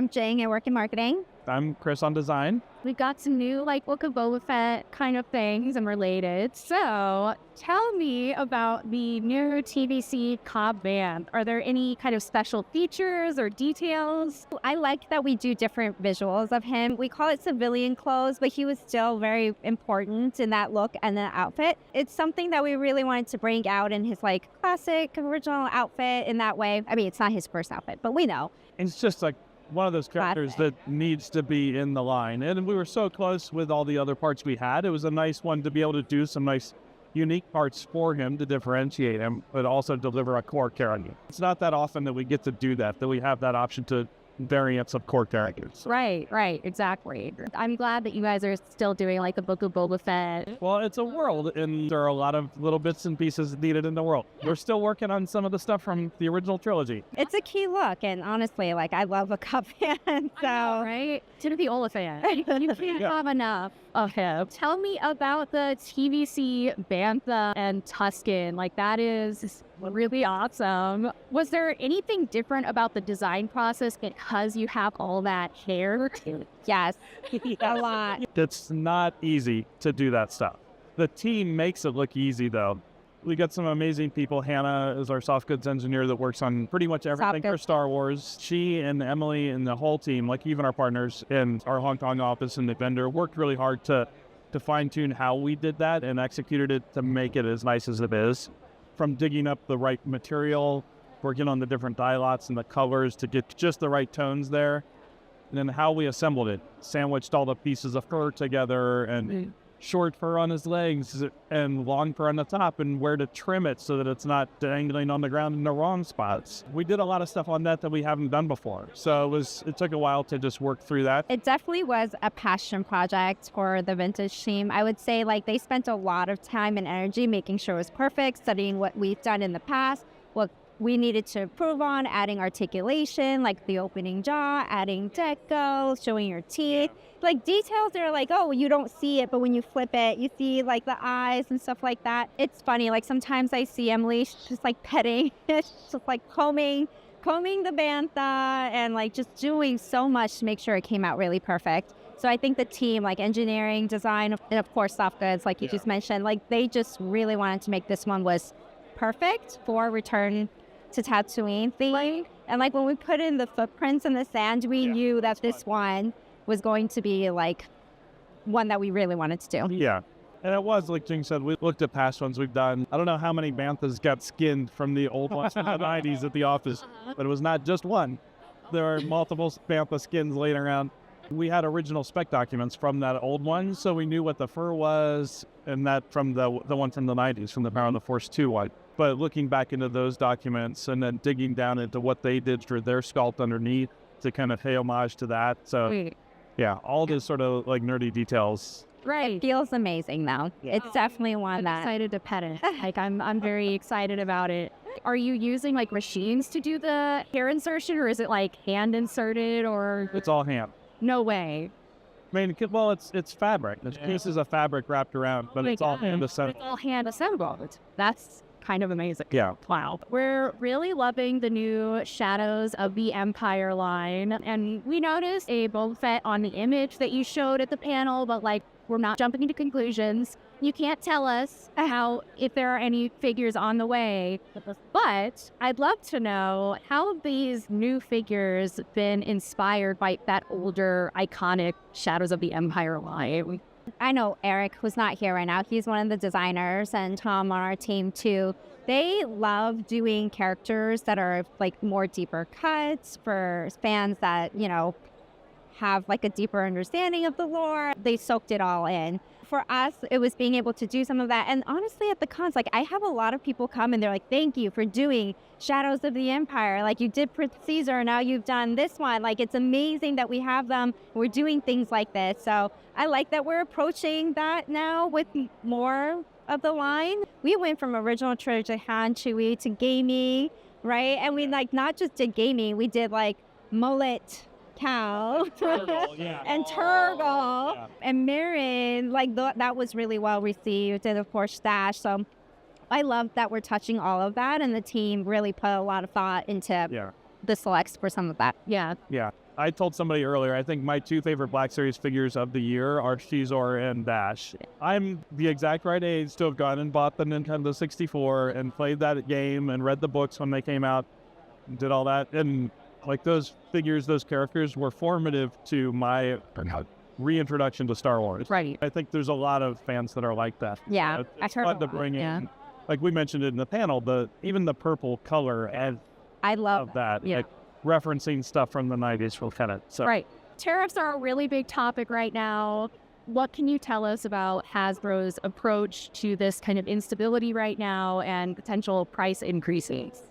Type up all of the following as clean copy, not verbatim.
I'm Jane. I work in marketing. I'm Chris on design. We've got some new, Book of Boba Fett kind of things and related. So tell me about the new TVC Cobb Vanth. Are there any kind of special features or details? I like that we do different visuals of him. We call it civilian clothes, but he was still very important in that look and the outfit. It's something that we really wanted to bring out in his classic original outfit in that way. I mean, it's not his first outfit, but we know. It's just one of those characters that needs to be in the line. And we were so close with all the other parts we had. It was a nice one to be able to do some nice unique parts for him to differentiate him, but also deliver a core character. It's not that often that we get to do that we have that option to variants of core characters. Right, exactly. I'm glad that you guys are still doing a Book of Boba Fett. Well, it's a world, and there are a lot of little bits and pieces needed in the world. We're still working on some of the stuff from the original trilogy. It's a key look, and honestly, I love a Cobb Vanth, so... I know, right? Timothy Oliphant. You can't have enough of him. Tell me about the TVC Bantha and Tuskin. That is really awesome. Was there anything different about the design process because you have all that hair? Yes, a lot. It's not easy to do that stuff. The team makes it look easy, though. We got some amazing people. Hannah is our soft goods engineer that works on pretty much everything for Star Wars. She and Emily and the whole team, even our partners in our Hong Kong office and the vendor, worked really hard to fine-tune how we did that and executed it to make it as nice as it is. From digging up the right material, working on the different dye lots and the colors to get just the right tones there, and then how we assembled it, sandwiched all the pieces of fur together and short fur on his legs and long fur on the top, and where to trim it so that it's not dangling on the ground in the wrong spots. We did a lot of stuff on that we haven't done before. So it took a while to just work through that. It definitely was a passion project for the vintage team. I would say they spent a lot of time and energy making sure it was perfect, studying what we've done in the past, what we needed to improve on, adding articulation, the opening jaw, adding deco, showing your teeth. Details that are oh, you don't see it, but when you flip it, you see the eyes and stuff like that. It's funny, sometimes I see Emily, she's just petting, just combing the Bantha and just doing so much to make sure it came out really perfect. So I think the team, engineering, design, and of course soft goods, you just mentioned, they just really wanted to make this one was perfect for Return to Tatooine theme. And when we put in the footprints in the sand, we knew that this one was going to be one that we really wanted to do. Yeah. And it was, like Jing said, we looked at past ones we've done. I don't know how many Banthas got skinned from the old ones from the 90s at the office, but it was not just one. There are multiple Bantha skins laying around. We had original spec documents from that old one, so we knew what the fur was, and that from the one from the 90s, from the Power of the Force 2 one. But looking back into those documents and then digging down into what they did for their sculpt underneath to kind of pay homage to that. So, yeah, all these sort of nerdy details. Right. It feels amazing, though. Yeah. It's definitely one I'm that... excited to pet it. I'm very excited about it. Are you using machines to do the hair insertion, or is it hand inserted, or... It's all hand. No way. I mean, well, it's fabric. There's pieces of fabric wrapped around, but it's all hand assembled. It's all hand assembled. That's kind of amazing. Yeah. Wow. We're really loving the new Shadows of the Empire line, and we noticed a Boba Fett on the image that you showed at the panel, but we're not jumping into conclusions. You can't tell us if there are any figures on the way, but I'd love to know, how have these new figures been inspired by that older, iconic Shadows of the Empire line? I know Eric, who's not here right now, he's one of the designers, and Tom on our team too. They love doing characters that are more deeper cuts for fans that, have a deeper understanding of the lore. They soaked it all in. For us, it was being able to do some of that. And honestly, at the cons, I have a lot of people come and they're thank you for doing Shadows of the Empire. You did Prince Caesar, now you've done this one. It's amazing that we have them. We're doing things like this. So I like that we're approaching that now with more of the line. We went from original trilogy Han, Chewie to gaming, right? And we not just did gaming, we did mullet, Cal, and Turgle, and Marin, that was really well received, and of course Stash. So I love that we're touching all of that, and the team really put a lot of thought into the selects for some of that. Yeah. Yeah. I told somebody earlier, I think my two favorite Black Series figures of the year are Shizor and Dash. I'm the exact right age to have gone and bought the Nintendo 64 and played that game and read the books when they came out and did all that. And like those figures, those characters were formative to my reintroduction to Star Wars. Right. I think there's a lot of fans that are like that. Yeah, It's fun to bring in. Like we mentioned it in the panel, even the purple color and I love that. Yeah. Like, referencing stuff from the 90s from Tenet. So. Right. Tariffs are a really big topic right now. What can you tell us about Hasbro's approach to this kind of instability right now and potential price increases?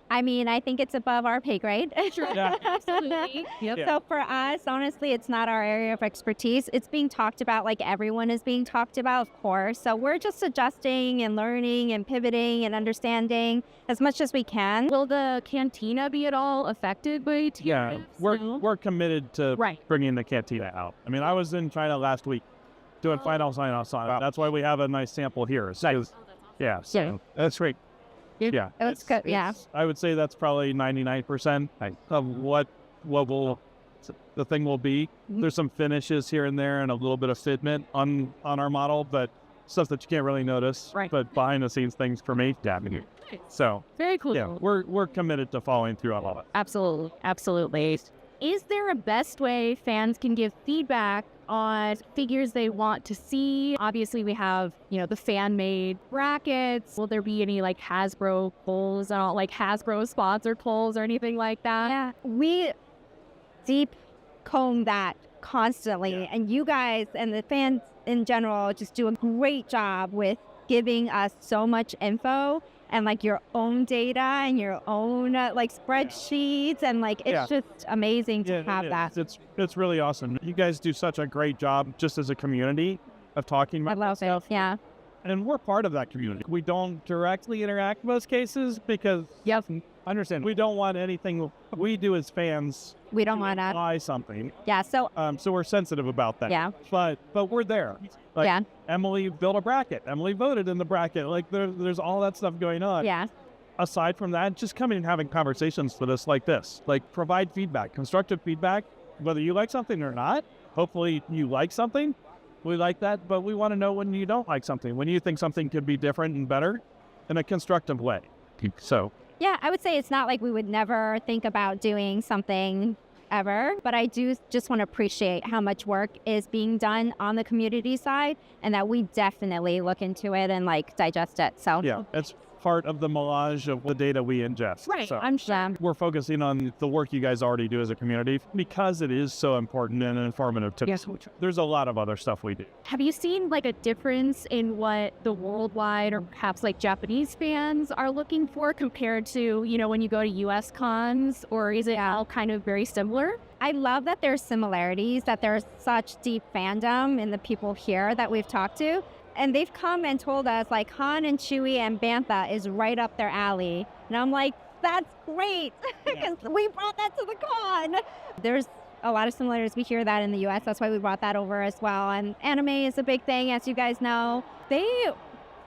I mean, I think it's above our pay grade. Yeah. Absolutely. Yep. Yeah. So for us, honestly, it's not our area of expertise. It's being talked about like everyone is being talked about, of course. So we're just adjusting and learning and pivoting and understanding as much as we can. Will the cantina be at all affected by tariffs? Yeah, we're committed to bringing the cantina out. I mean, I was in China last week doing final sign-offs on it. That's why we have a nice sample here. So, yeah, so that's great. Yeah, It's good. Yeah. I would say that's probably 99% of what the thing will be. There's some finishes here and there and a little bit of fitment on our model, but stuff that you can't really notice. Right. But behind the scenes things for me, So very cool. yeah, we're committed to following through on all of it. Absolutely. Is there a best way fans can give feedback on figures they want to see? Obviously, we have, the fan-made brackets. Will there be any, like, Hasbro polls, like Hasbro sponsored polls or anything like that? Yeah. We deep comb that constantly. Yeah. And you guys and the fans in general just do a great job with giving us so much info and like your own data and your own like spreadsheets and like it's just amazing to have that. It's really awesome. You guys do such a great job just as a community of talking about I love stuff. it. Yeah. And we're part of that community. We don't directly interact in most cases because understand we don't want anything we do as fans. We don't want to buy something. Yeah. So we're sensitive about that. Yeah. But we're there. Like, yeah. Emily built a bracket. Emily voted in the bracket. Like there's all that stuff going on. Yeah. Aside from that, just coming and having conversations with us like this. Like provide feedback, constructive feedback, whether you like something or not. Hopefully you like something. We like that, but we want to know when you don't like something, when you think something could be different and better in a constructive way. So yeah, I would say it's not like we would never think about doing something ever, but I do just want to appreciate how much work is being done on the community side and that we definitely look into it and like digest it. So yeah, it's part of the melange of the data we ingest. Right, So I'm sure. we're focusing on the work you guys already do as a community because it is so important and informative to us. There's a lot of other stuff we do. Have you seen like a difference in what the worldwide or perhaps like Japanese fans are looking for compared to, when you go to US cons, or is it all kind of very similar? I love that there's similarities, that there's such deep fandom in the people here that we've talked to. And they've come and told us, like, Han and Chewie and Bantha is right up their alley. And I'm like, that's great, because we brought that to the con. There's a lot of similarities. We hear that in the U.S. That's why we brought that over as well. And anime is a big thing, as you guys know. They,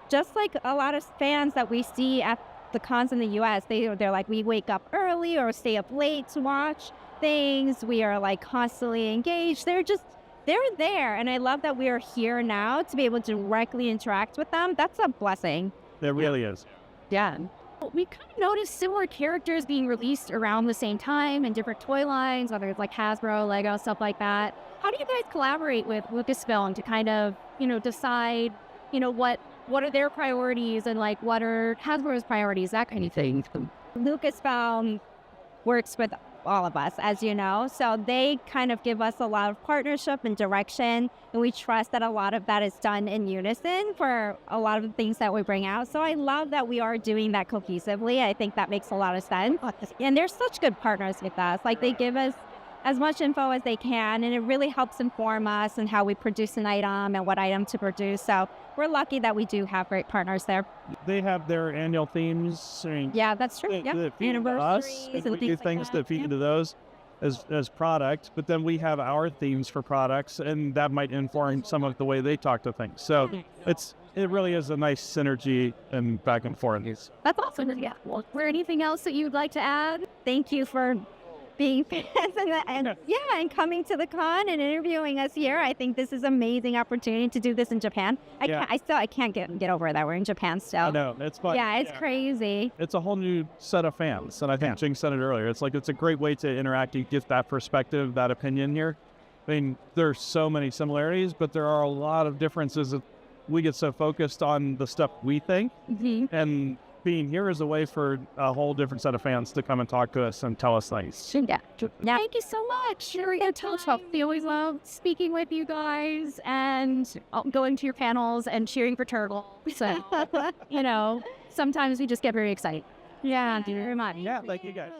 just like a lot of fans that we see at the cons in the U.S., they're like, we wake up early or stay up late to watch things. We are, like, constantly engaged. They're there, and I love that we are here now to be able to directly interact with them. That's a blessing. It really is. Yeah. We kind of noticed similar characters being released around the same time in different toy lines, whether it's like Hasbro, Lego, stuff like that. How do you guys collaborate with Lucasfilm to kind of, decide, what are their priorities and like what are Hasbro's priorities, that kind of thing? Lucasfilm works with all of us, as you know, so they kind of give us a lot of partnership and direction, and we trust that a lot of that is done in unison for a lot of the things that we bring out. So I love that we are doing that cohesively. I think that makes a lot of sense, and they're such good partners with us. Like, they give us as much info as they can, and it really helps inform us and how we produce an item and what item to produce. So we're lucky that we do have great partners there. They have their annual themes. I mean, yeah, that's true. That feed into us, and we do things that feed into those as product, but then we have our themes for products, and that might inform some of the way they talk to things. So it really is a nice synergy and back and forth. That's awesome. Yeah. Well, is there anything else that you'd like to add? Thank you for being fans and coming to the con and interviewing us here. I think this is an amazing opportunity to do this in Japan. I can't get over that we're in Japan still. I know, it's fun. Yeah, it's crazy. It's a whole new set of fans, and I think Jing said it earlier. It's a great way to interact and get that perspective, that opinion here. I mean, there's so many similarities, but there are a lot of differences. We get so focused on the stuff we think, and being here is a way for a whole different set of fans to come and talk to us and tell us things. Yeah. Thank you so much. We always love speaking with you guys and going to your panels and cheering for Turtle. So, sometimes we just get very excited. Yeah, thank you very much. Yeah, thank you guys.